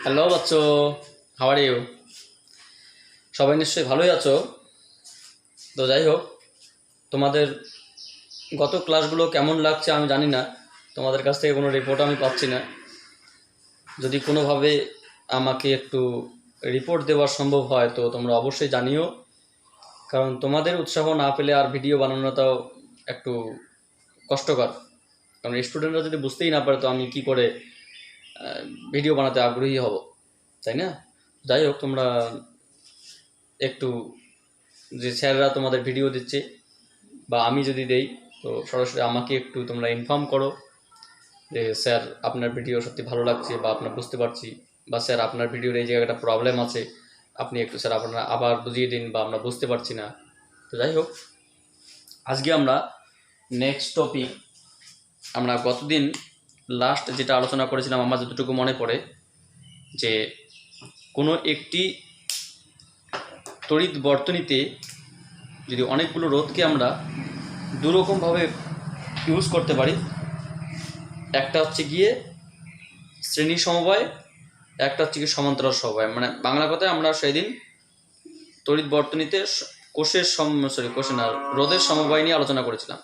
Hello বাচ্চো, how are you? সবাই নিশ্চয়ই ভালোই আছো। তো যাই হোক, তোমাদের গত ক্লাসগুলো কেমন লাগছে আমি জানি না। তোমাদের কাছ থেকে কোনো রিপোর্ট আমি পাচ্ছি না। যদি কোনোভাবে আমাকে একটু রিপোর্ট দেওয়া সম্ভব হয় তো তোমরা অবশ্যই জানিও, কারণ তোমাদের উৎসাহ না পেলে আর ভিডিও বানানোটাও একটু কষ্টকর। কারণ স্টুডেন্টরা যদি বুঝতেই না পারে তো আমি কি করে ভিডিও বানাতে আগ্রহী হব, তাই না? যাই হোক, তোমরা একটু, যে স্যাররা তোমাদের ভিডিও দিচ্ছে বা আমি যদি দেই তো সরাসরি আমাকে একটু তোমরা ইনফর্ম করো যে স্যার আপনার ভিডিও সত্যি ভালো লাগছে বা আপনার বুঝতে পারছি, বা স্যার আপনার ভিডিওর এই জায়গাটা প্রবলেম আছে, আপনি একটু স্যার আপনারা আবার বুঝিয়ে দিন বা আমরা বুঝতে পারছি না। তো যাই হোক, আজকে আমরা নেক্সট টপিক, আমরা গতদিন লাস্ট যেটা আলোচনা করেছিলাম আমার যতটুকু মনে পড়ে, যে কোনো একটি তড়িৎ বর্তনীতে যদি অনেকগুলো রোধকে আমরা দুরকমভাবে ইউজ করতে পারি, একটা হচ্ছে গিয়ে শ্রেণী সমবায়, একটা হচ্ছে গিয়ে সমান্তরাল সমবায়। মানে বাংলা কথায় আমরা সেদিন তড়িৎ বর্তনীতে রোধের সমবায় নিয়ে আলোচনা করেছিলাম।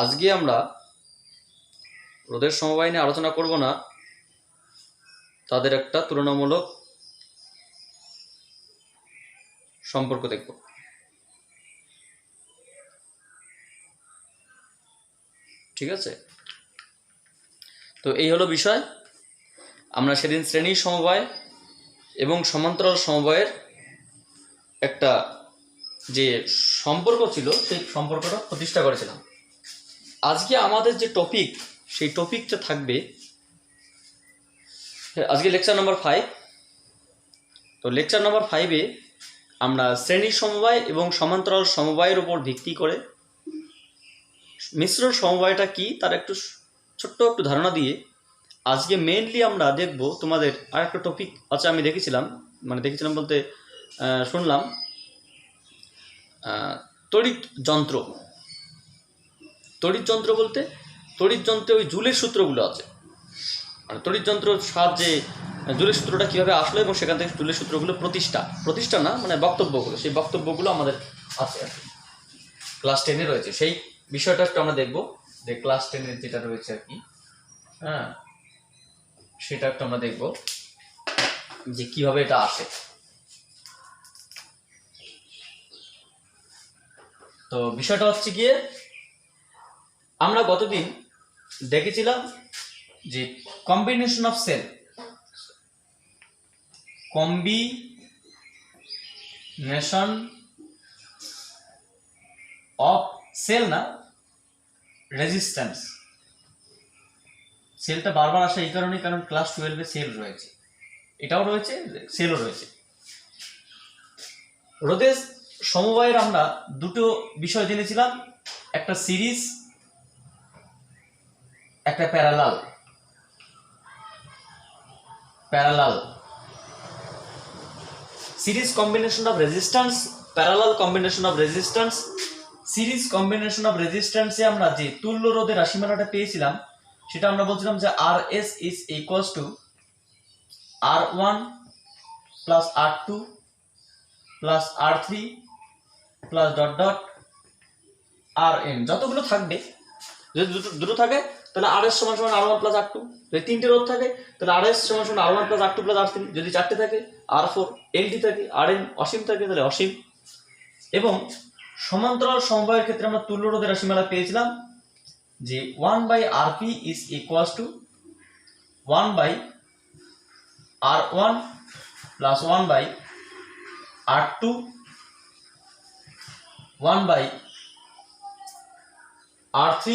আজকে আমরা রোধের সমবায় নিয়ে আলোচনা করব না, তাদের একটা তুলনামূলক সম্পর্ক দেখব। ঠিক আছে? তো এই হলো বিষয়। আমরা সেদিন শ্রেণী সমবায় এবং সমান্তরাল সমবায়ের একটা যে সম্পর্ক ছিল সেই সম্পর্কটা প্রতিষ্ঠা করেছিলাম। আজকে আমাদের যে টপিক, সেই টপিকটা থাকবে আজকে লেকচার নাম্বার 5। তো লেকচার নাম্বার 5-এ আমরা শ্রেণী সমবায় এবং সমান্তরাল সমবায়ের উপর ভিত্তি করে মিশ্র সমবায়টা কি তার একটু ছোট্ট একটু ধারণা দিয়ে আজকে মেইনলি আমরা দেখব। তোমাদের আর একটা টপিক আছে, আমি দেখেছিলাম বলতে শুনলাম, তড়িৎ যন্ত্র। তড়িৎ যন্ত্র বলতে তড়িৎ যন্ত্রে ওই জুলের সূত্রগুলো আছে, মানে তড়িৎ যন্ত্রের সাহায্যে জুলের সূত্রটা কীভাবে আসলো এবং সেখান থেকে জুলের সূত্রগুলো প্রতিষ্ঠা না মানে বক্তব্যগুলো, সেই বক্তব্যগুলো আমাদের আছে আর কি, ক্লাস 10-এ রয়েছে। সেই বিষয়টা একটু আমরা দেখব, যে ক্লাস 10-এর যেটা রয়েছে আর কি, হ্যাঁ, সেটা একটু আমরা দেখব যে কিভাবে এটা আসে। তো বিষয়টা হচ্ছে গিয়ে, আমরা গতদিন দেখেছিলাম যে কম্বিনেশন অফ সেল না রেজিস্ট্যান্স। সেলটা বারবার আসে এই কারণেই, কারণ ক্লাস 12-এ সেল রয়েছে, এটাও রয়েছে, সেলও রয়েছে। রোধের সমবায়ের আমরা দুটো বিষয় জেনেছিলাম, একটা সিরিজ, একটা parallel. Series combination of resistance, parallel combination of resistance. Series combination of রেজিস্ট্যান্সে আমরা যে তুল্য রোধের রাশিমালাটা পেয়েছিলাম সেটা আমরা বলছিলাম যে RS is equals to R1 plus R2 plus R3 plus dot dot Rn। যতগুলো থাকবে, যদি দুটো থাকে তাহলে RS সমান সমান R1 plus R2, যদি তিনটে রোধ থাকে তাহলে RS সমান সমান R1 plus R2 plus R3, যদি চারটে থাকে R4, LD থাকে, Rn অসীম থাকে তাহলে অসীম। এবং সমান্তরাল সমবায়ের ক্ষেত্রে আমরা তুল্য রোধের রাশিমালা পেয়েছিলাম যে 1/Rp is equals to 1/R1 plus 1/R2 1/R3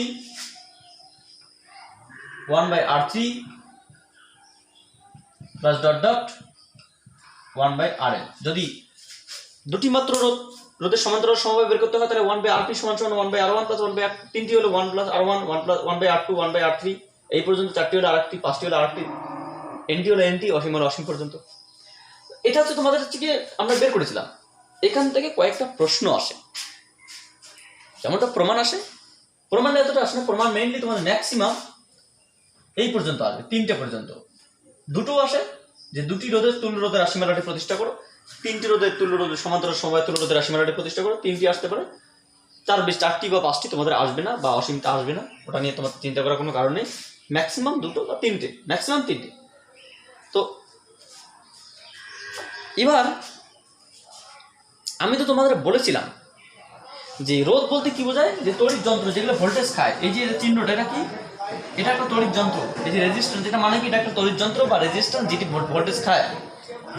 1/R3 plus dot dot 1/Rn। যদি দুটি মাত্র রোধের সমান্তরাল সমবায় বের করতে হয় তাহলে 1/Rp সমান সমান 1/R1 plus 1/R, তিনটি হলো 1 plus R1, 1 plus 1/R2, 1/R3, এই পর্যন্ত, চারটি হলো R3, পাঁচটি হলো R3, NT হলো NT, অসীম হলো অসীম পর্যন্ত। এটা হচ্ছে তোমাদের হচ্ছে কি আমরা বের করেছিলাম। এখান থেকে কয়েকটা প্রশ্ন আসে, যেমনটা প্রমাণ আসে, প্রমাণ এতটা আসে না, প্রমাণ মেইনলি তোমাদের ম্যাক্সিমাম এই পর্যন্ত আসবে, 3টে পর্যন্ত। দুটো আসে যে দুটি রোধের তুল্য রোধের রাশিমালাটি প্রতিষ্ঠা করো, তিনটি রোধের তুল্য রোধের সমান্তরাল সমবায় তুল্য রোধের রাশিমালাটি প্রতিষ্ঠা করো, তিনটি আসতে পারে। চারটি বা পাঁচটি তোমাদের আসবে না বা অসীমটা আসবে না, ওটা নিয়ে তোমার চিন্তা করার কোনো কারণ নেই। ম্যাক্সিমাম দুটো বা তিনটে, ম্যাক্সিমাম তিনটে। তো এবার আমি তো তোমাদের বলেছিলাম যে রোধ বলতে কি বোঝায়, যে তড়িৎ যন্ত্র যেগুলো ভোল্টেজ খায়। এই যে চিহ্নটা এটা কি, এটা একটা তড়িৎ যন্ত্র। এই যে রেজিস্ট্যান্স, যেটা মানে কি এটা একটা তড়িৎ যন্ত্র বা রেজিস্ট্যান্স যেটি ভোল্টেজ খায়।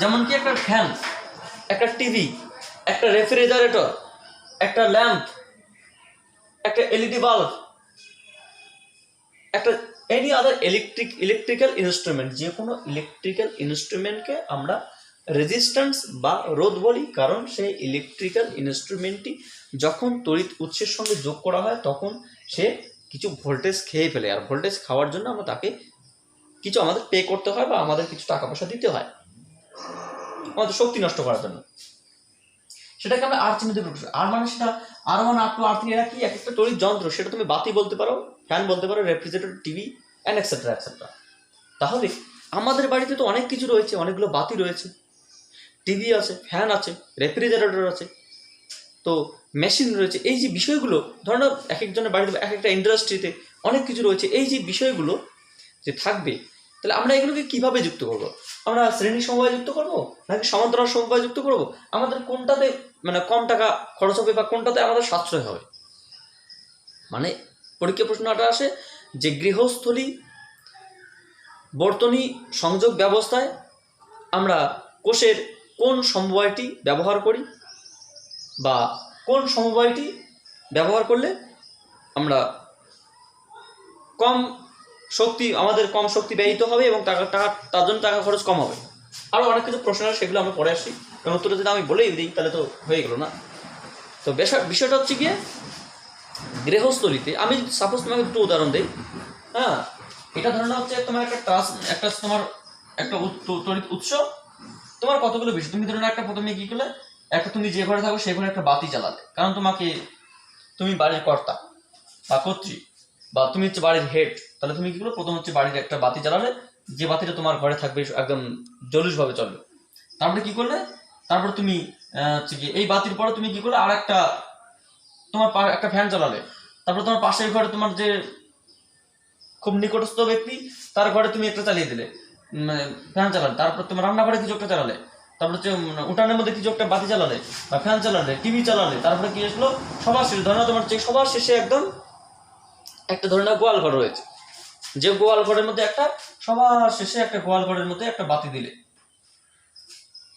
যেমন কি একটা ফ্যান, একটা টিভি, একটা রেফ্রিজারেটর, একটা ল্যাম্প, একটা এলইডি বাল্ব, একটা এনি আদার ইলেকট্রিক্যাল ইনস্ট্রুমেন্ট, যে কোনো ইলেকট্রিক্যাল ইনস্ট্রুমেন্টকে আমরা রেজিস্ট্যান্স বা রোধ বলি, কারণ সেই ইলেকট্রিক্যাল ইনস্ট্রুমেন্টটি যখন তড়িৎ উৎসের সঙ্গে যোগ করা হয় তখন সে কিছু ভোল্টেজ খেয়ে ফেলে, আর ভোল্টেজ খাওয়ার জন্য আমরা তাকে কিছু আমাদের পে করতে হয় বা আমাদের কিছু টাকা পয়সা দিতে হয় আমাদের শক্তি নষ্ট করার জন্য। সেটাকে আমরা আর চিহ্ন দিয়ে প্রকাশ করি। আর মানে সেটা R1 R2 R3 এরা কি এক একটা তড়িৎ যন্ত্র, সেটা তুমি বাতি বলতে পারো, ফ্যান বলতে পারো, refrigerator, TV and etcetera etcetera. তাহলে আমাদের বাড়িতে তো অনেক কিছু রয়েছে, অনেকগুলো বাতি রয়েছে, টিভি আছে, ফ্যান আছে, রেফ্রিজারেটর আছে, তো মেশিন রয়েছে। এই যে বিষয়গুলো ধরো এক একজনের বাড়িতে এক একটা ইন্ডাস্ট্রিতে অনেক কিছু রয়েছে, এই যে বিষয়গুলো যে থাকবে, তাহলে আমরা এগুলোকে কিভাবে যুক্ত করব? আমরা শ্রেণী সমবায় যুক্ত করব নাকি সমান্তরাল সমবায় যুক্ত করব? আমাদের কোনটাতে মানে কম টাকা খরচ হবে বা কোনটাতে আমাদের সাশ্রয় হবে? মানে পরীক্ষা প্রশ্নটা আসে যে গৃহস্থলী বর্তনী সংযোগ ব্যবস্থায় আমরা কোষের কোন সমবায়টি ব্যবহার করি, বা কোন সমবায়টি ব্যবহার করলে আমরা কম শক্তি, আমাদের কম শক্তি ব্যয়িত হবে এবং তার জন্য টাকা খরচ কম হবে। আরও অনেক কিছু প্রশ্ন আছে, সেগুলো আমরা পরে আসি, এবং উত্তরটা যদি আমি বলেই দিই তাহলে তো হয়ে গেল না। তো বিষয়টা হচ্ছে গিয়ে গৃহস্থলীতে আমি যদি সাপোজ তোমাকে দুটো উদাহরণ দিই। হ্যাঁ, এটা ধরে নেওয়া হচ্ছে তোমার তোমার একটা তড়িৎ উৎস, তোমার কতগুলো বিষয়, তুমি ধরে নাও একটা প্রথমে কি করলে, একটা তুমি যে ঘরে থাকো সেই ঘরে একটা বাতি জ্বালালে, কারণ তুমি বাড়ির কর্তা বা কর্ত্রী বা তুমি হচ্ছে বাড়ির হেড, তাহলে তুমি কি করলো, প্রথম হচ্ছে বাড়ির একটা বাতি জ্বালালে, যে বাতিটা তোমার ঘরে থাকবে একদম জলুসভাবে চলবে। তারপরে কি করলে, তারপরে তুমি হচ্ছে কি এই বাতির পরে তুমি কি করলে আর একটা তোমার একটা ফ্যান চালালে, তারপরে তোমার পাশের ঘরে তোমার যে খুব নিকটস্থ ব্যক্তি তার ঘরে তুমি একটা চালিয়ে দিলে ফ্যান চালালে, তারপর তোমার রান্নাঘরে কিছু একটা চালালে, তারপর হচ্ছে উঠানের মধ্যে কিছু একটা বাতি চালালে বা ফ্যান চালালে, টিভি চালালে, তারপরে কি আসলো সবার শেষে ধরে নাও তোমার সবার শেষে একদম একটা ধরে নাও গোয়াল ঘর রয়েছে, যে গোয়াল ঘরের মধ্যে একটা সবার শেষে একটা গোয়াল ঘরের মধ্যে একটা বাতি দিলে,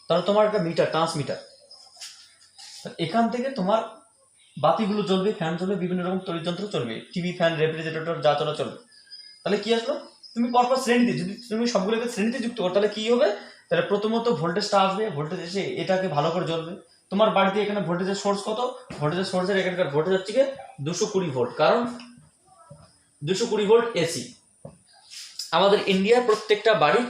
তাহলে তোমার একটা মিটার, ট্রান্সমিটার, এখান থেকে তোমার বাতিগুলো জ্বলবে, ফ্যান চলবে, বিভিন্ন রকম তড়িৎ যন্ত্র চলবে, টিভি, ফ্যান, রেফ্রিজারেটর যা চলা চলবে। তাহলে কি আসলো, তুমি পরপর শ্রেণীতে, যদি তুমি সবগুলোকে শ্রেণীতে যুক্ত করো তাহলে কি হবে, তাহলে প্রথমত ভোল্টেজটা আসবে, ভোল্টেজ এসে এটাকে ভালো করে জ্বলবে। তোমার বাড়িতে এখানে ভোল্টেজের সোর্স কত, ভোল্টেজের সোর্সের এখানকার ভোল্টেজ হচ্ছে গিয়ে 220 ভোল্ট, কারণ 220 ভোল্ট এসি। আমাদের ইন্ডিয়ার প্রত্যেকটা বাড়ি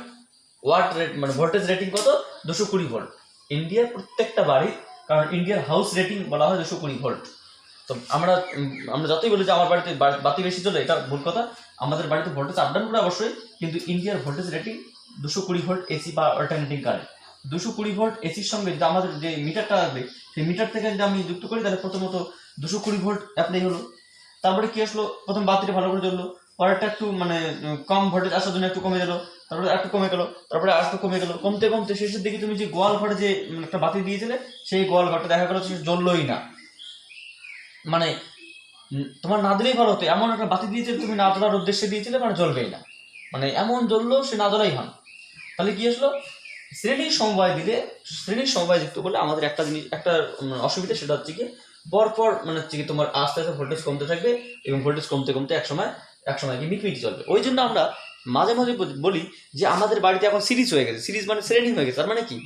ওয়াট রেট মানে ভোল্টেজ রেটিং কত, 220 ভোল্ট। ইন্ডিয়ার প্রত্যেকটা বাড়ি, কারণ ইন্ডিয়ার হাউস রেটিং বলা হয় 220 ভোল্ট। তো আমরা যতই বলি যে আমার বাড়িতে বাতি বেশি চলে, এটা ভুল কথা। আমাদের বাড়িতে ভোল্টেজ আপ ডাউন করে অবশ্যই, কিন্তু ইন্ডিয়ার ভোল্টেজ রেটিং 220 ভোল্ট এসি বা অল্টারনেটিং কারেন্ট। 220 ভোল্ট এসির সঙ্গে যদি আমাদের যে মিটারটা আসবে সেই মিটার থেকে যদি আমি যুক্ত করি, তাহলে প্রথমত 220 ভোল্ট অ্যাপ্লাই হলো। তারপরে কি আসলো, প্রথম বাতিটা ভালো করে জ্বললো, পরেরটা একটু মানে কম ভোল্টেজ আসার জন্য একটু কমে গেলো, তারপরে একটু কমে গেলো, তারপরে আর একটু কমে গেলো, কমতে কমতে শেষের দিকে তুমি যে গোয়াল ঘরে যে একটা বাতি দিয়েছিলে সেই গোয়াল ঘরটা দেখা গেলো জ্বললোই না। মানে তোমার না দিলেই ভালো হতো, এমন একটা বাতি দিয়েছিলে তুমি না জ্বলার উদ্দেশ্যে দিয়েছিলে, মানে জ্বলবেই না, মানে এমন জ্বললো সে না জ্বলাই হন। তাহলে কি আসলো, শ্রেণীর সমবায় দিলে, শ্রেণীর সমবায় যুক্ত করলে আমাদের একটা জিনিস, একটা অসুবিধা, সেটা হচ্ছে কি পরপর মানে হচ্ছে কি তোমার আস্তে আস্তে ভোল্টেজ কমতে থাকবে, এবং ভোল্টেজ কমতে কমতে একসময় কি মিটমিটি চলবে। ওই জন্য আমরা মাঝে মাঝে বলি যে আমাদের বাড়িতে এখন সিরিজ হয়ে গেছে, সিরিজ মানে শ্রেণী হয়ে গেছে। তার মানে কি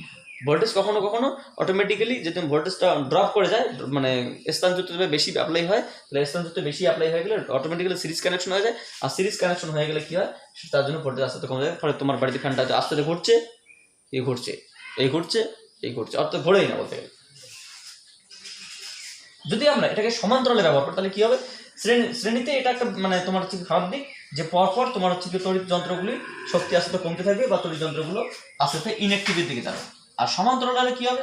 ভোল্টেজ কখনো কখনো অটোমেটিক্যালি যদি ভোল্টেজটা ড্রপ করে যায়, মানে স্থানচ্যুত বেশি অ্যাপ্লাই হয়, তাহলে স্থানচ্যুত বেশি অ্যাপ্লাই হয়ে গেলে অটোমেটিক্যালি সিরিজ কানেকশন হয়ে যায়। আর সিরিজ কানেকশন হয়ে গেলে কি হয়, তার জন্য ভোল্টেজ আস্তে আস্তে কমে যায়। ফলে তোমার বাড়িতে ফ্যানটা আস্তে আস্তে ঘুরছে, এই ঘুরছে, এই ঘুরছে, এই ঘুরছে, অর্থাৎ ঘোরেই না বলতে গেলে। যদি আমরা এটাকে সমান্তরালে ব্যবহার করি তাহলে কি হবে, শ্রেণীতে এটা একটা মানে তোমার হচ্ছে খারাপ দিক, যে পরপর তোমার হচ্ছে কি তড়িৎ যন্ত্রগুলি শক্তি আস্তে আস্তে কমতে থাকবে বা তড়িৎ যন্ত্রগুলো আস্তে আস্তে ইনঅ্যাক্টিভের দিকে যাবে। আর সমান্তরালে কি হবে,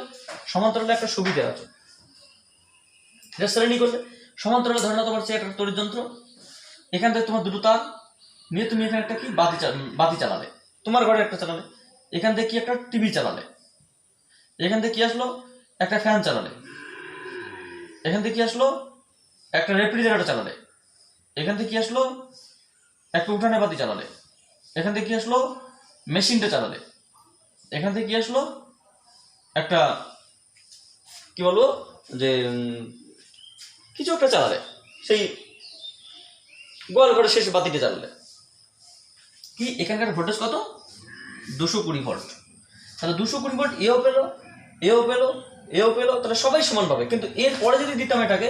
সমান্তরালে একটা সুবিধা আছে, এটা শ্রেণী করলে সমান্তরালে ধরে নাও তোমার হচ্ছে একটা তড়িৎ যন্ত্র, এখান থেকে তোমার দুটো তার নিয়ে তুমি এখানে একটা কি বাতি চালালে, তোমার ঘরে একটা চালালে, এখান থেকে কি একটা টিভি চালালে, এখান থেকে কি আসলো একটা ফ্যান চালালে, এখান থেকে কি আসলো একটা রেফ্রিজারেটর চালালে, এখান থেকে কি আসলো একটা উঠানে বাতি চালালে, এখান থেকে কি আসলো মেশিনটা চালালে, এখান থেকে কি আসলো একটা কি বলবো যে কিছু একটা চালালে, সেই গোয়াল ঘরের শেষ বাতিটা চালালে, কি এখানকার ভোল্টেজ কত 220 ভোল্ট। তাহলে 220 ভোল্ট এও পেলো, এও পেলো, এও পেলো, তাহলে সবাই সমান পাবে। কিন্তু এর পরে যদি দিতাম এটাকে,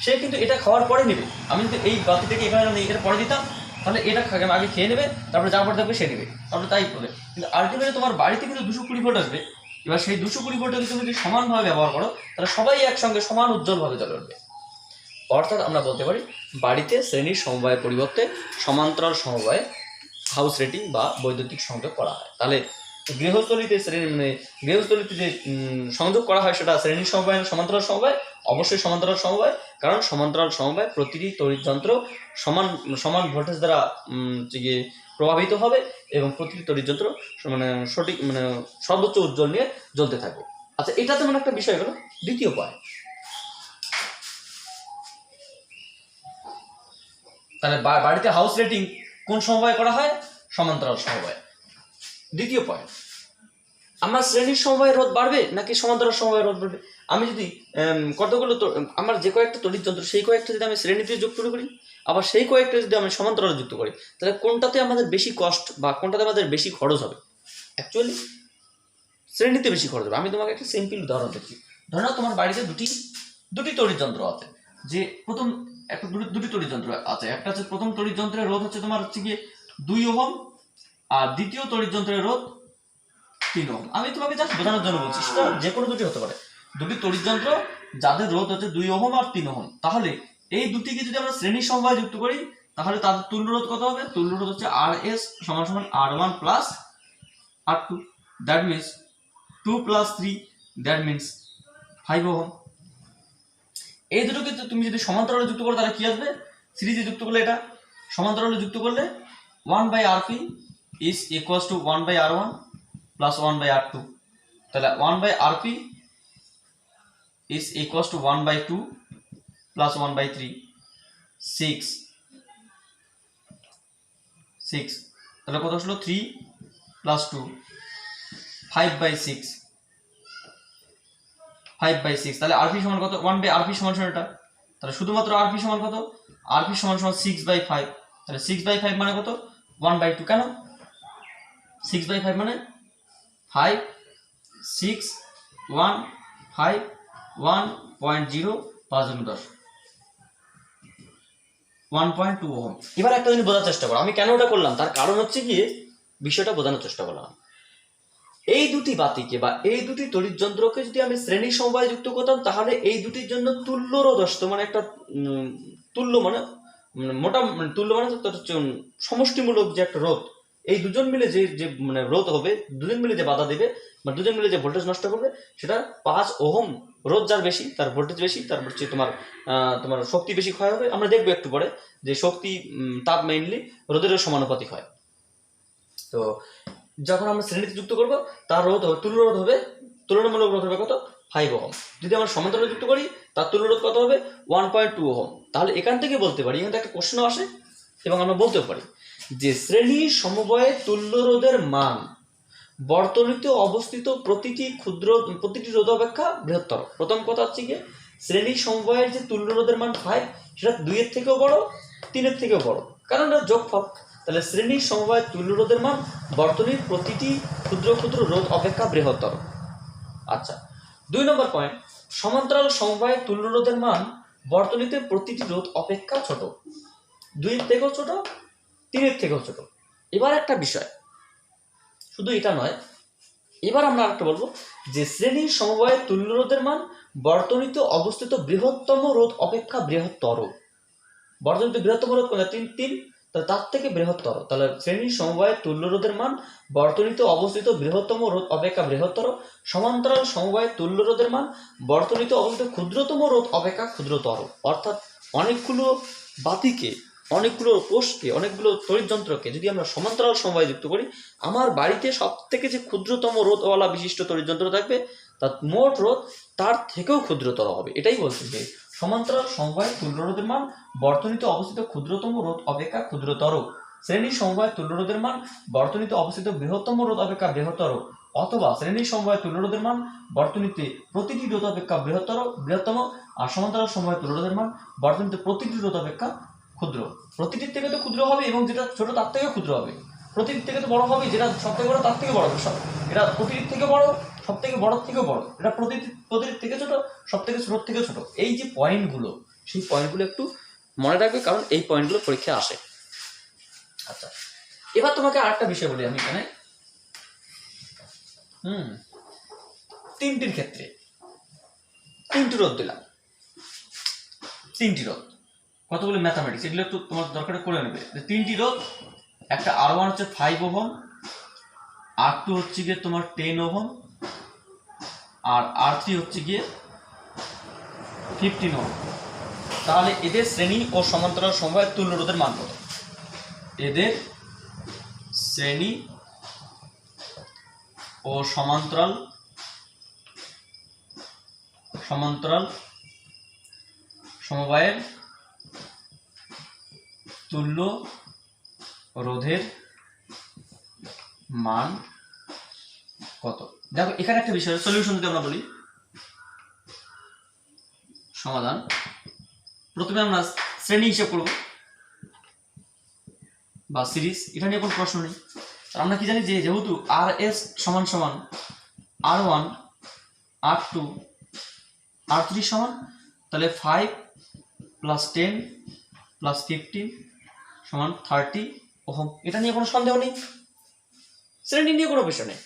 সে কিন্তু এটা খাওয়ার পরে নেবে। আমি যদি এই বাতিটাকে এখানে এর পরে দিতাম, তাহলে এটা আগে খেয়ে নেবে, তারপরে যা পরে থাকবে সে নেবে, তাহলে তাই করে। কিন্তু আলটিমেটলি তোমার বাড়িতে কিন্তু 220 ভোল্ট আসবে। এবার সেই 220 ভোল্টকে তুমি যদি সমানভাবে ব্যবহার করো, তাহলে সবাই একসঙ্গে সমান উজ্জ্বলভাবে জ্বলে উঠবে। অর্থাৎ আমরা বলতে পারি বাড়িতে শ্রেণীর সমবায়ের পরিবর্তে সমান্তরাল সমবায়ে হাউস রেটিং বা বৈদ্যুতিক সংযোগ করা হয়। তাহলে গৃহস্থলিতে গৃহস্থলিতে যে সংযোগ করা হয় সেটা শ্রেণীর সমবায় না সমান্তরাল সমবায়? অবশ্যই সমান্তরাল সমবায়, কারণ সমান্তরাল সমবায় প্রতিটি তড়িৎ যন্ত্র সমান সমান ভোল্টেজ দ্বারা প্রভাবিত হবে এবং প্রতিটি তড়িৎ যন্ত্র সঠিক সর্বোচ্চ উজ্জ্বল নিয়ে জ্বলতে থাকবে। আচ্ছা, এটা তেমন একটা বিষয় হলো। দ্বিতীয় পয়েন্ট, তাহলে বাড়িতে হাউস রেটিং কোন সমবায় করা হয়? সমান্তরাল সমবায়। দ্বিতীয় পয়েন্ট, আমার শ্রেণীর সমবায় রোধ বাড়বে নাকি সমান্তরাল সমবায় রোধ বাড়বে? আমি যদি কতগুলো আমার যে কয়েকটা তড়িৎ যন্ত্র সেই কয়েকটা যদি আমি শ্রেণীতে যুক্ত করি, আবার সেই কয়েকটা যদি আমি সমান্তরালে যুক্ত করি, তাহলে কোনটাতে আমাদের বেশি কষ্ট বা কোনটাতে আমাদের বেশি খরচ হবে? অ্যাকচুয়ালি শ্রেণীতে বেশি খরচ হবে। আমি তোমাকে একটা সিম্পল উদাহরণ দিচ্ছি। ধরে নাও তোমার বাড়িতে দুটি তড়িৎ যন্ত্র আছে, যে প্রথম একটা দুটি তড়িৎ যন্ত্র আছে। একটা হচ্ছে প্রথম তড়িৎ যন্ত্রের রোধ হচ্ছে তোমার হচ্ছে গিয়ে 2 ওহম, আর দ্বিতীয় তড়িৎ যন্ত্রের রোধ 3 ওহম। আমি তোমাকে জাস্ট বোঝানোর জন্য বলছি, সেটা যে কোনো দুটি হতে পারে। দুটি তড়িৎ যন্ত্র যাদের রোধ হচ্ছে 2 ওহম আর 3 ওহম। তাহলে এই দুটিকে যদি আমরা শ্রেণীর সমবায়ে যুক্ত করি, তাহলে তাদের তুল্য রোধ কত হবে? তুল্য রোধ হচ্ছে RS সমান সমান R1 plus R2, that means 2 plus 3, that means 5 ohm. এই দুটোকে তুমি যদি সমান্তরালে যুক্ত করো তাহলে কি আসবে? সিরিজে যুক্ত করলে, এটা সমান্তরালে যুক্ত করলে 1/RP is equals to 1/R1 plus 1/R2. তাহলে 1/RP is equals to 1/2 plus 1/3, 6। তাহলে কত আসলো? 3 plus 2, 5/6, 5/6। তাহলে RP সমান কত? 1/RP সমান এটা। তাহলে শুধুমাত্র RP সমান কত? RP সমান 6/5। তাহলে 6/5 মানে কত? 1/2। কেন 6/5 মানে 5, 6, 1, 5, 1.0, 5 × 10, 1.2 ওহম। এবার একটা জিনিস বোঝার চেষ্টা করো, আমি কেন ওটা করলাম তার কারণ হচ্ছে গিয়ে বিষয়টা বোঝানোর চেষ্টা করলাম। এই দুটি বাতিকে বা এই দুটি তড়িৎ যন্ত্রকে যদি আমি শ্রেণী সমবায়ে যুক্ত করতাম, তাহলে এই দুটির জন্য তুল্য রোধ আসতো। মানে একটা তুল্য মানে মোটা তুল্য মানে সমষ্টিমূলক যে একটা রোধ, এই দুজন মিলে যে রোধ হবে, দুজন মিলে যে বাধা দেবে বা দুজন মিলে যে ভোল্টেজ নষ্ট করবে, সেটা 5 ওহম। রোধ যার বেশি তার ভোল্টেজ বেশি, তার হচ্ছে তোমার শক্তি বেশি ক্ষয় হবে। আমরা দেখবো একটু পরে যে শক্তি তাপ মেইনলি রোধেরও সমানুপাতিক হয়। তো যখন আমরা শ্রেণীতে যুক্ত করবো, তার রোধ তুল্য রোধ হবে, তুলনামূলক রোধ হবে কত? 5 ওহম। যদি আমরা সমান্তরালে যুক্ত করি, তার তুল্য রোধ কত হবে? 1.2 ওহম। তাহলে এখান থেকে বলতে পারি, এখান থেকে একটা প্রশ্ন আসে এবং আমরা বলতেও পারি যে শ্রেণী সমবায়ে তুল্য রোধের মান বর্তনীতে অবস্থিত প্রতিটি রোধ অপেক্ষা বৃহত্তর। প্রথম কথা হচ্ছে গিয়ে শ্রেণী সমবায়ের যে তুল্য রোধের মান 5, সেটা 2 এর থেকেও বড়, 3 এর থেকেও বড়, কারণ এটা যোগফল। তাহলে শ্রেণীর সমবায়ের তুল্য রোধের মান বর্তনীর প্রতিটি ক্ষুদ্র রোধ অপেক্ষা বৃহত্তর। আচ্ছা, 2 নম্বর পয়েন্ট, সমান্তরাল সমবায়ের তুল্য রোধের মান বর্তনীতে প্রতিটি রোধ অপেক্ষা ছোট, 2 এর থেকেও ছোট, 3 এর থেকেও ছোট। এবার একটা বিষয়, শুধু এটা নয়, এবার আমরা একটা বলবো যে শ্রেণীর সমবায়ের তুল্য রোধের মান বর্তনীতে অবস্থিত বৃহত্তম রোধ অপেক্ষা বৃহত্তর। বর্তনীতে বৃহত্তম রোধ কোনটা? 3, তাহলে তার থেকে বৃহত্তর, তাহলে শ্রেণীর সমবায়ের তুল্য রোধের মান বর্তনীতে অবস্থিত বৃহত্তম রোধ অপেক্ষা বৃহত্তর, সমান্তরাল সমবায়ের তুল্য রোধের মান বর্তনীতে অবস্থিত ক্ষুদ্রতম রোধ অপেক্ষা ক্ষুদ্রতর। অর্থাৎ অনেকগুলো বাতিকে, অনেকগুলো কোষকে, অনেকগুলো তড়িৎ যন্ত্রকে যদি আমরা সমান্তরাল সমবায় যুক্ত করি, আমার বাড়িতে সব থেকে যে ক্ষুদ্রতম রোধওয়ালা বিশিষ্ট তড়িৎ যন্ত্র থাকবে তার মোট রোধ তার থেকেও ক্ষুদ্রতর হবে। এটাই বলছে যে সমান্তরাল সমবায়ের তুল্য রোধের মান বর্তনীতে অবস্থিত ক্ষুদ্রতম রোধ অপেক্ষা ক্ষুদ্রতর, শ্রেণীর সমবায়ের তুল্য রোধের মান বর্তনীতে অবস্থিত বৃহত্তম রোধ অপেক্ষা বৃহত্তর, অথবা শ্রেণীর সমবায়ের তুল্য রোধের মান বর্তনীতে প্রতিটি রোধ অপেক্ষা বৃহত্তম, আর সমান্তরাল সমবায়ের তুল্য রোধের মান বর্তনীতে প্রতিটি রোধ অপেক্ষা ক্ষুদ্র। প্রতিটির থেকে তো ক্ষুদ্র হবে এবং যেটা ছোট তার থেকে ক্ষুদ্র হবে, প্রতিটির থেকে তো বড় হবে, যেটা সব থেকে বড় তার থেকে বড় হবে, এটা প্রতিটির থেকে বড়, সব থেকে বড় থেকেও বড়, এটা প্রতিটির থেকে ছোট, সব থেকে ছোট থেকে ছোট। এই যে পয়েন্টগুলো, সেই পয়েন্টগুলো একটু মনে রাখবে, কারণ এই পয়েন্টগুলো পরীক্ষায় আসে। আচ্ছা, এবার তোমাকে আরেকটা বিষয় বলি আমি এখানে। তিনটির ক্ষেত্রে তিনটি রোধ দিলাম, তিনটি রোধ, কতগুলো ম্যাথামেটিক্স, এগুলো একটু তোমার দরকারে করে নেবে। তিনটি রোধ, একটা R1 হচ্ছে 5 ওহম, R2 হচ্ছে গিয়ে তোমার 10 ওহম, আর R3 হচ্ছে গিয়ে 15 ওহম। তাহলে এদের শ্রেণী ও সমান্তরাল সমবায়ের তুল্য রোধের মান কত? এদের শ্রেণী ও সমান্তরাল সমবায়ের তুল্য রোধের মান কত? দেখো এখানে একটা বিষয়, সলিউশন যদি আমরা বলি, সমাধান, প্রথমে আমরা শ্রেণী হিসাব করব বা সিরিজ, এটা নিয়ে কোনো প্রশ্ন নেই। আমরা কি জানি যে যেহেতু RS সমান সমান R1 R2 R3 সমান, তাহলে 5 + 10 + 15 সমান 30 ওহম। এটা নিয়ে কোনো সন্দেহ নেই, শ্রেণী নিয়ে কোনো বিষয় নেই।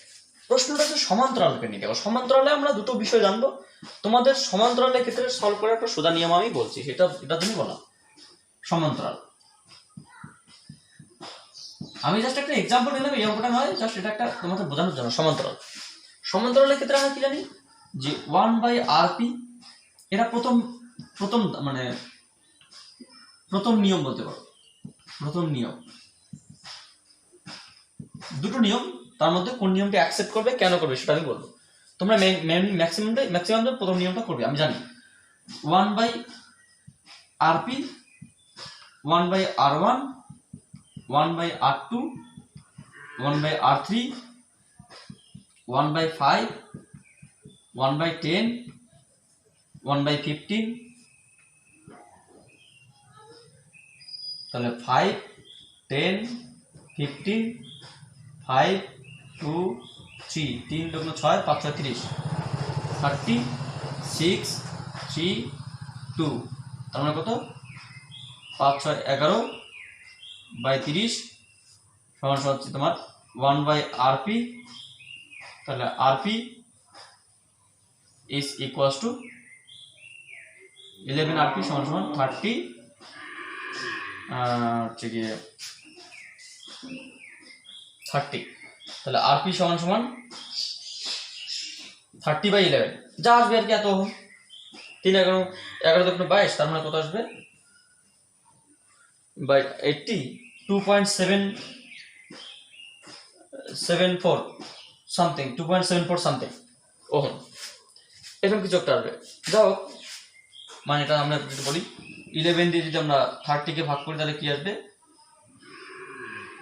প্রশ্নটা হচ্ছে সমান্তরালকে নিয়ে। দেখো সমান্তরালে আমরা দুটো বিষয় জানবো, তোমাদের সমান্তরালের ক্ষেত্রে সলভ করার একটা সোজা নিয়ম আমি বলছি, সেটা তুমি বলা। সমান্তরাল, আমি জাস্ট একটা এক্সাম্পল নিলাম, এই অঙ্কটা নয়, জাস্ট এটা একটা তোমাদের বোঝানোর জন্য। সমান্তরালের ক্ষেত্রে আমরা কি জানি যে 1/RP, এটা প্রথম নিয়ম বলতে পারো। প্রথম নিয়ম, দুটো নিয়ম, তার মধ্যে কোন নিয়মটা অ্যাকসেপ্ট করবে, কেন করবে সেটা আমি বলবো। তোমরা ম্যাক্সিমাম প্রথম নিয়মটা করবে, আমি জানি। 1/RP, 1/R1, 1/R2, 1/R3, 1/5, 1/10, 1/15, তাহলে 5, 10, 15, 5, 2, 3, 3 × 6, 5 × 30, 30, 6, 3, 2, তার মানে কত? 5, 6, 11/30 সমান হচ্ছে তোমার 1/RP। তাহলে RP is equals to 11RP সমান 30, হচ্ছে গিয়ে 30। তাহলে RP সমান 30/11, যা আসবে আর কি, এত 3 11 22, তার মানে কত আসবে? বাই 80, 2.774 সামথিং, 2.74 সামথিং ওহম, এরকম কিছু একটা আসবে। যাও, মানে এটা আমরা যদি বলি 11 দিয়ে যদি আমরা 30-কে ভাগ করি, তাহলে কি আসবে?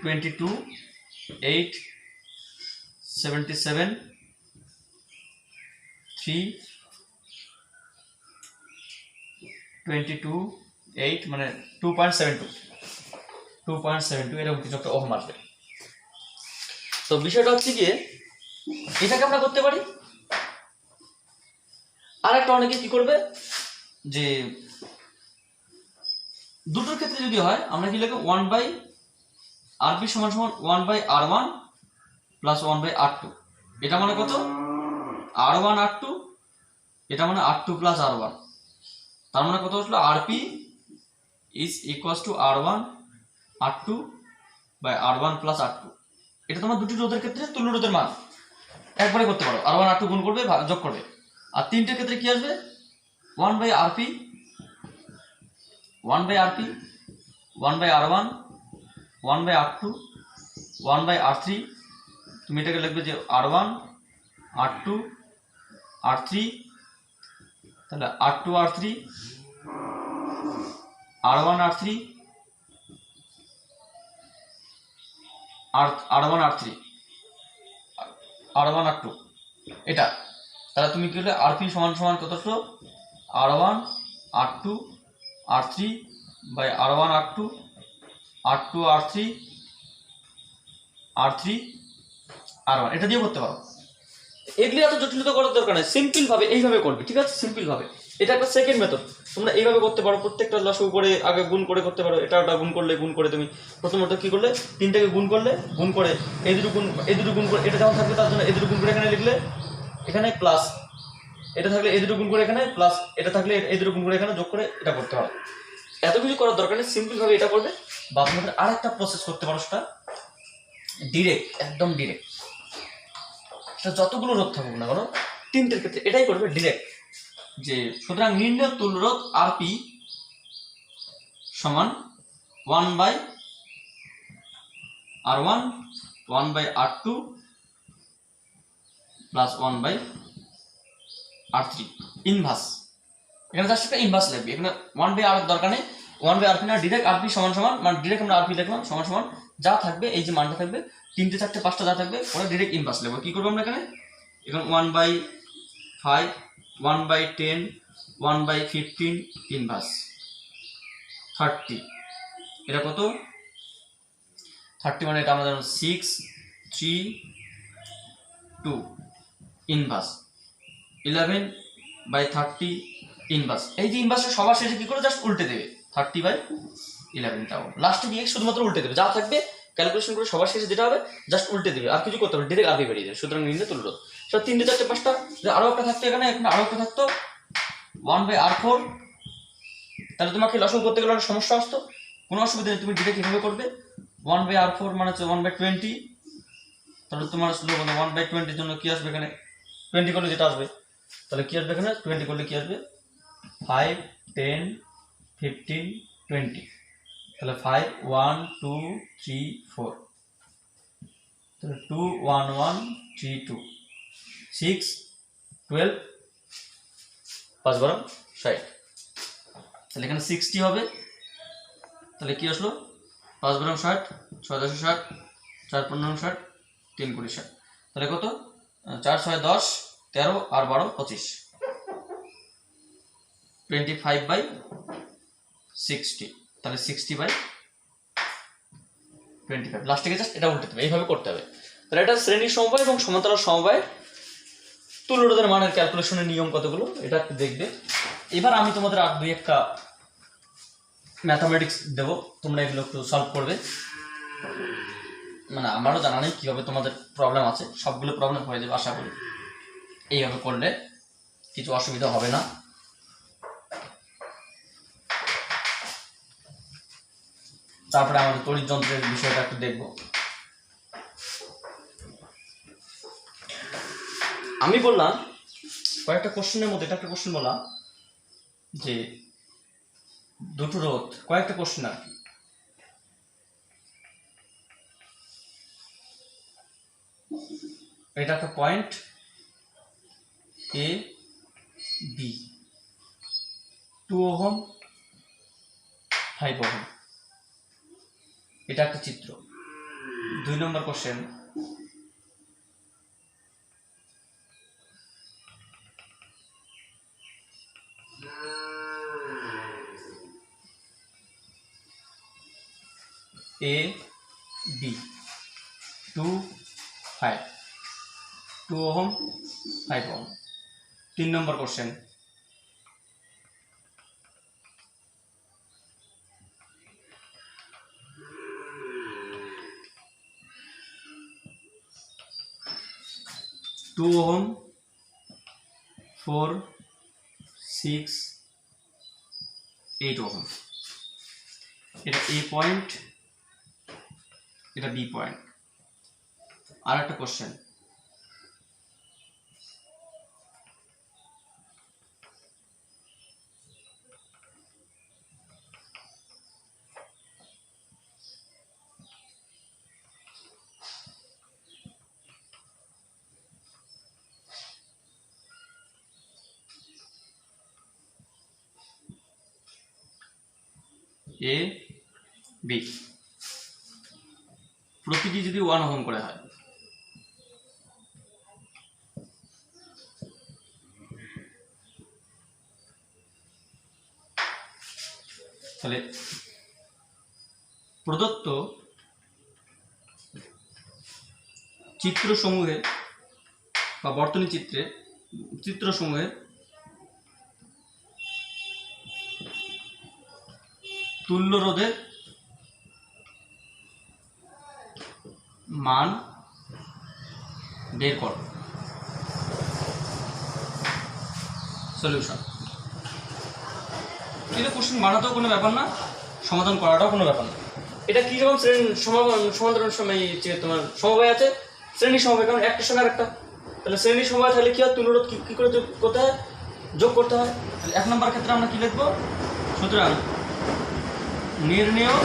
22, 8, 77, 3, 22, 8 মানে 2.72 এরকম কিছু একটা ওহম আসবে। তো বিষয়টা হচ্ছে গিয়ে এটাকে আমরা করতে পারি। আর একটা অনেকে কি করবে যে দুটোর ক্ষেত্রে যদি হয়, আমরা কি লিখব 1/RP সমান 1/R1 + 1/R2, এটা মানে কত? R1 R2, এটা মানে R2 + R1, তার মানে কত আসলো? RP is equals to R1 R2 by R1 plus R2। এটা তোমার দুটি রোধের ক্ষেত্রে তুল্য রোধের মান একবারে করতে পারো, R1 R2 গুণ করবে, যোগ করবে। আর তিনটের ক্ষেত্রে কি আসবে, 1 by RP, 1 by RP, 1 by R1, 1 by R2, 1 by R3। তুমি এটাকে লিখবে যে R1 R2 R3, তাহলে R2 R3, R1 R3, R1 R3, R1 R2 এটা। তাহলে তুমি কি হলে RP সমান সমান কত আসলো, R1 R2 R3 by R1 R2, R2 R3, R3 R1, এটা দিয়ে করতে পারো। এগুলি এত জটিলতা করার দরকার নেই, সিম্পল ভাবে এইভাবে করবে, ঠিক আছে? সিম্পল ভাবে, এটা একটা সেকেন্ড মেথড। তোমরা এইভাবে করতে পারো, প্রত্যেকটা লসাগু করে আগে গুণ করে করতে পারো। এটা ওটা গুণ করে তুমি প্রথমত কি করলে, তিনটাকে গুণ করে এই দুটো গুণ করে, এটা যেমন থাকবে তার জন্য এই দুটো গুণ করে এখানে লিখলে, এখানে প্লাস, এটা থাকলে এই দুটো গুণ করে এখানে প্লাস, এটা থাকলে এই দুটো গুণ করে এখানে যোগ করে এটা করতে হবে। এত কিছু করার দরকার নেই, সিম্পল ভাবে এটা করবে। বা তোমাদের আরেকটা প্রসেস করতে পারো, সেটা ডিরেক্ট, একদম ডিরেক্ট। সেটা যতগুলো রোধ থাকুক না কেন, তিনটের ক্ষেত্রে এটাই করবে ডিরেক্ট, যে সুতরাং নির্ণয় তুল্য রোধ RP সমান 1 by R1, 1 by R2 plus 1 by R3 inverse. এখানে জাস্ট একটা ইনভার্স লাগবে, এখানে 1 বাই R দরকার নেই, 1 বাই RP না, ডিরেক্ট RP সমান সমান, মানে ডিরেক্ট আমরা RP লিখলাম সমান সমান যা থাকবে, এই যে মানটা থাকবে, তিনটে চারটে পাঁচটা যা থাকবে, ওরা ডিরেক্ট ইনভার্স লিখবো। কি করবো আমরা এখানে 1 বাই 5, 1 বাই 10, 1 বাই 15 ইনভার্স 30। এটা কত, 30 মানে এটা আমাদের 6, 3, 2 ইনভার্স 11 বাই 30 ইনভার্স। এই যে ইনভার্সটা সবার শেষে কি করে জাস্ট উল্টে দেবে, 30 বাই 11টাও লাস্টে গিয়ে শুধুমাত্র উল্টে দেবে, যা থাকবে ক্যালকুলেশন করে সবার শেষে যেটা হবে জাস্ট উল্টে দেবে, আর কিছু করতে হবে, ডিরেক্ট RP বেরিয়ে যাবে। সুতরাং নির্ণয় তুল্য রোধ। সেটা তিনটে চারটে পাঁচটা, আরো একটা থাকতো এখানে আরো একটা থাকতো 1 বাই R4। তাহলে তোমাকে লসাগু করতে গেলে অনেক সমস্যা আসতো, কোনো অসুবিধা নেই, তুমি ডিরেক্ট এভাবে করবে। 1 বাই R4 মানে হচ্ছে 1 বাই 20, তাহলে তোমার আসলে 1 বাই 20 জন্য কি আসবে এখানে, 20 করলে যেটা আসবে, তাহলে কি আসবে এখানে 20 করলে কি আসবে, 5, 10, 15, 20, তাহলে 5, 1, 2, 3, 4, তাহলে 2, 1, 1, 3, 2, 6, 12, 5 12 60, তাহলে এখানে 60 হবে। তাহলে কি আসলো, 5 12 60, 6 10 60, 4 15 60, 3 20 60, তাহলে কত, 4 6 10, 13 আর 12 25, 25 বাই 60, তাহলে 60 বাই 25। লাস্টে জাস্ট এটা উল্টে দেবে, এইভাবে করতে হবে। তাহলে এটা শ্রেণী সমবায় এবং সমান্তরাল সমবায় তুল্য রোধের মানের ক্যালকুলেশনের নিয়ম কতগুলো এটা একটু দেখবে। এবার আমি তোমাদের আর দুই একটা ম্যাথামেটিক্স দেবো, তোমরা এগুলো একটু সলভ করবে। মানে আমারও জানা নেই কীভাবে তোমাদের প্রবলেম আছে, সবগুলো প্রবলেম হয়ে যাবে আশা করি, এইভাবে করলে কিছু অসুবিধা হবে না। তারপরে আমাদের তড়িৎ যন্ত্রের বিষয়টা একটু দেখব। আমি বললাম কয়েকটা কোশ্চেনের মধ্যে এটা একটা কোশ্চেন বললাম যে দুটো রোধ, কয়েকটা কোশ্চেন আর কি। এটা একটা point A B, 2 ohm 5 ohm, এটা একটা চিত্র। 2 নম্বর question, A B 2 5, 2 ohm 5 ohm. 3 number question, to ohm 4, 6, 8 ohm. এটা এ পয়েন্ট, এটা বি পয়েন্ট। আর একটা কোশ্চেন, এ বি প্রতিটি যদি 1 ওহম করে হয়, তাহলে প্রদত্ত চিত্রসমূহে বা বর্তনী চিত্রসমূহে তুল্য রোধের মান বের করো। সলিউশন। এটা কোশ্চেন বানাতেও কোনো ব্যাপার না, সমাধান করাটাও কোনো ব্যাপার না। এটা কি যেমন সমাধান সময় তোমার সমবায় আছে, শ্রেণী সমবায়, কারণ একটার সঙ্গে আরেকটা, তাহলে শ্রেণী সমবায় তাহলে কি হয়, তুল্যরোধ কি করে করতে হয়, যোগ করতে হয়। তাহলে 1 নম্বর ক্ষেত্রে আমরা কি লিখবো, সুতরাং নির্ণেয়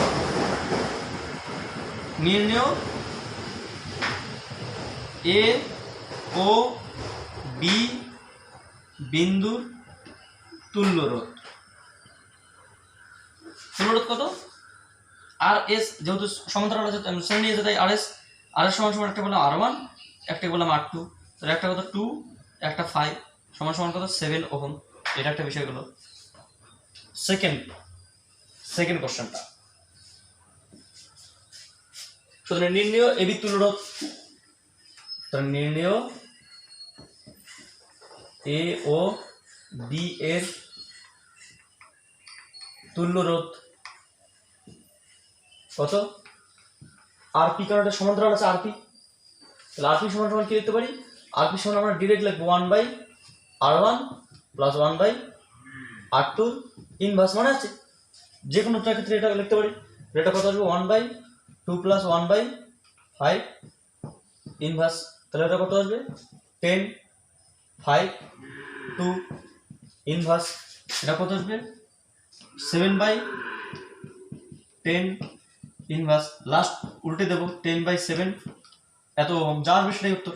এ ও বি বিন্দুর তুল্যরোধ কত, আর এস, যেহেতু সমান্তরাল আছে শ্রেণী আছে তাই আর এস সমান একটা বললাম R1, একটা বললাম R2, তাহলে একটা কত 2, একটা 5 সমান কত 7 ওহম। এটা একটা বিষয় হলো। সেকেন্ড কোশ্চেনটা, সুতরাং নির্ণেয় এবি তুল্যরোধ, তাহলে নির্ণেয় এ ও বি এর তুল্যরোধ কত, আরপি, কারণ এটা সমান্তরাল আছে আরপি, তাহলে আরপি সমান কি লিখতে পারি, আরপি সমান আমরা ডিরেক্ট লিখবো 1/R1 প্লাস 1/R2 ইনভার্স, মানে আছে যে কোনো ক্ষেত্রে এটা লিখতে পারি। এটা কত আসবে 1/2 প্লাস 1/5 ইনভার্স, তাহলে এটা কত আসবে 10, 5, 2 ইনভার্স, এটা কত আসবে 7/10 ইনভার্স, লাস্ট উল্টে দেবো 10/7, এত যা আসবে সেটাই উত্তর।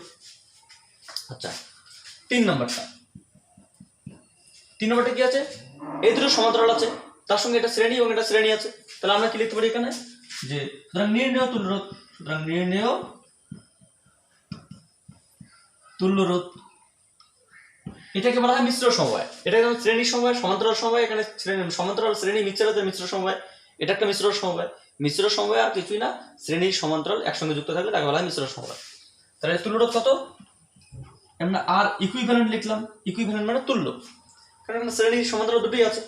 আচ্ছা 3 নম্বরটা কি আছে, এই দুটো সমান্তরাল আছে, তার সঙ্গে এটা শ্রেণী এবং এটা শ্রেণী আছে, তাহলে আমরা কি লিখতে পারি এখানে, যে সুতরাং নির্ণেয় তুল্যরোধ, সুতরাং নির্ণেয় তুল্যরোধ, এটাকে বলা হয় মিশ্র সমবায়। এটা যেমন শ্রেণী সমবায়, সমান্তরাল সমবায়, এখানে সমান্তরাল শ্রেণী মিশ্র সমবায়, এটা একটা মিশ্র সমবায়। মিশ্র সমবায় আর কিছুই না, শ্রেণী সমান্তরাল একসঙ্গে যুক্ত থাকলে তাকে বলা হয় মিশ্র সমবায়। তাহলে তুল্যরোধ কত, আমরা আর ইকুইভ্যালেন্ট লিখলাম, ইকুইভ্যালেন্ট মানে তুল্য, কারণ এখানে শ্রেণী সমান্তরাল দুটোই আছে।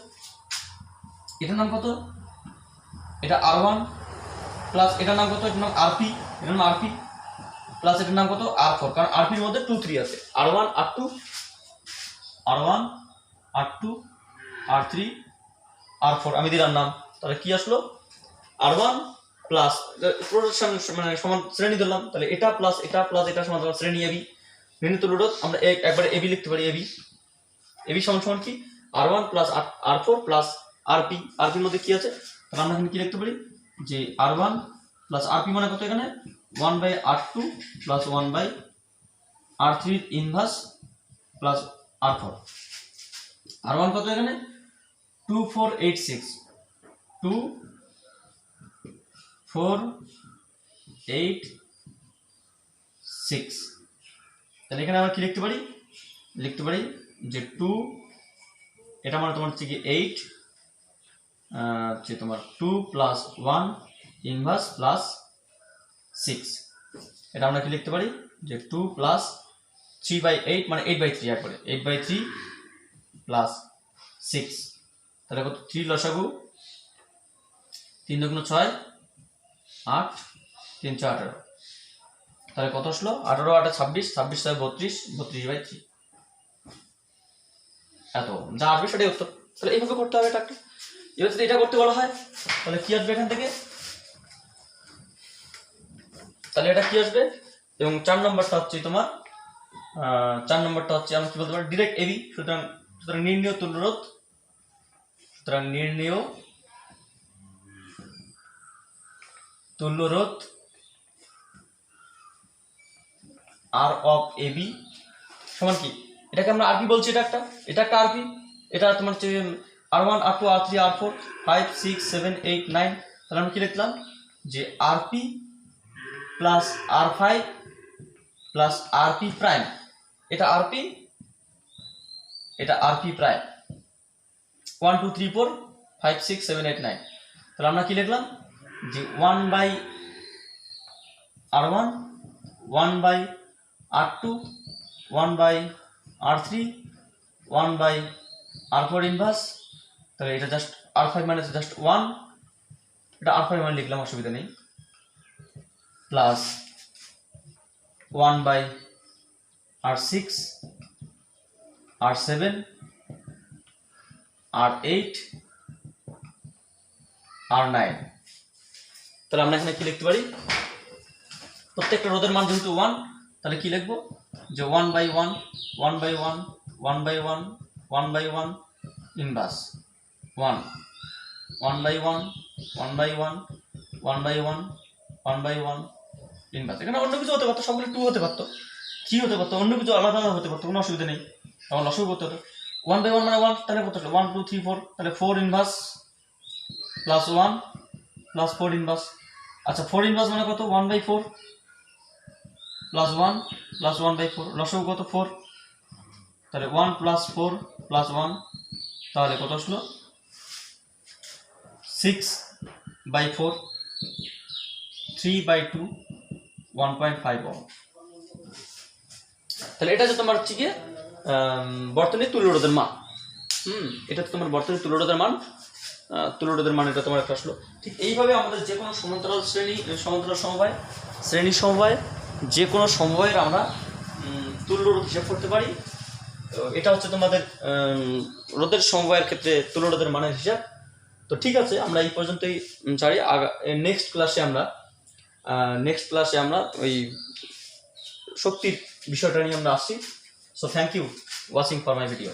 এটার নাম কত, এটা R1 প্লাস এটার নাম কত, এটার নাম আরপি, এটার নাম আরপি প্লাস এটার নাম কত R4, কারণ আরপির মধ্যে 2, 3 আছে, R1, R2, R3, R4 আমি দিলাম নাম, তাহলে কি আসলো R1 প্লাস মানে সমান শ্রেণী ধরলাম, তাহলে এটা প্লাস এটা প্লাস এটা সমান শ্রেণী এবি, নির্ণীত তুল্যরোধ আমরা একবারে এবি লিখতে পারি, এবি সমান কি R1 প্লাস R4 প্লাস আরপির মধ্যে কি আছে, তাহলে আমরা এখানে কি লিখতে পারি, যে R1 প্লাস আরপি মানে কত, এখানে 1/R2 plus 1/R3 inverse plus R4, R1 কত এখানে 2486, 2486, তাহলে এখানে আমরা কি লিখতে পারি, যে 2, এটা মানে তোমার হচ্ছে কি 8, যে তোমার 2 প্লাস 1 ইনভার্স প্লাস 6, এটা আমরা কি লিখতে পারি, যে 2 প্লাস 3/8 মানে 8/3, একবারে 8/3 প্লাস 6, তাহলে কত 3 লসাগু 3 দুগুণ 6, 8, 3 4 18, তাহলে কত আসলো 18 8 26, 26 6 32, 32/3, এত যা আসবে সেটাই উত্তর। তাহলে এইভাবে করতে হবে এটা একটা, এবার যদি এটা করতে বলা হয় তাহলে কি আসবে এখান থেকে, তাহলে এটা কি আসবে, এবং 4 নম্বরটা হচ্ছে তোমার 4 নম্বরটা হচ্ছে আমরা কি বলতে পারি ডিরেক্ট এবি। সুতরাং নির্ণেয় তুল্যরোধ, আর অফ এবি সমান কি, এটাকে আমরা আরপি বলছি, এটা একটা আরপি। এটা তোমার হচ্ছে R1 R2 R3 R4 5 6 7 8 9। তাহলে আমরা কি লিখলাম যে RP plus R5 plus RP prime, এটা আরপি প্রাইম 1 2 3 4 5 6 7 8 9। তাহলে আমরা কি লিখলাম যে 1/R1 1/R2 1/R3 1/R4 inverse. তাহলে এটা জাস্ট R5 মানে জাস্ট 1, এটা R5 মানে লিখলাম, অসুবিধা নেই, plus 1/R6 R7 R8 R9। তাহলে আমরা এখানে কি লিখতে পারি, প্রত্যেকটা রোধের মান যেহেতু 1, তাহলে কি লিখবো যে 1/1 1/1 1/1 1/1 ইনভার্স 1 1/1 1/1 1/1 1/1 ইনভার্স। এখানে অন্য কিছু হতে পারতো, সবগুলো 2 হতে পারতো, 3 হতে পারতো, অন্য কিছু আলাদা আলাদা হতে পারতো, কোনো অসুবিধা নেই। তখন লসাগু করতে হতো 1/1 মানে 1, তাহলে কত হলো 1 2 3 4, তাহলে 4 ইনভার্স প্লাস 1 প্লাস 4 ইনভার্স। আচ্ছা 4 ইনভার্স মানে কত 1/4 প্লাস 1 প্লাস 1/4, লসাগু কত 4, তাহলে 1 প্লাস 4 প্লাস 1, তাহলে কত আসলো 6/4 3/2 1.5 ওহম। তাহলে এটা যে তোমার হচ্ছে গিয়ে বর্তনীর তুল্যরোধের মান। এটা তো তোমার বর্তনীর তুল্যরোধের মান, এটা তোমার একটা আসলো। ঠিক এইভাবে আমাদের যে কোনো সমান্তরাল শ্রেণী সমবায় যে কোনো সমবায়ের আমরা তুল্যরোধ হিসাব করতে পারি। এটা হচ্ছে তোমাদের রোধের সমবায়ের ক্ষেত্রে তুল্যরোধের মানের হিসাব। তো ঠিক আছে, আমরা এই পর্যন্তই ছাড়ি। নেক্সট ক্লাসে আমরা ওই শক্তির বিষয়টা নিয়ে আমরা আসছি। So thank you watching for my video.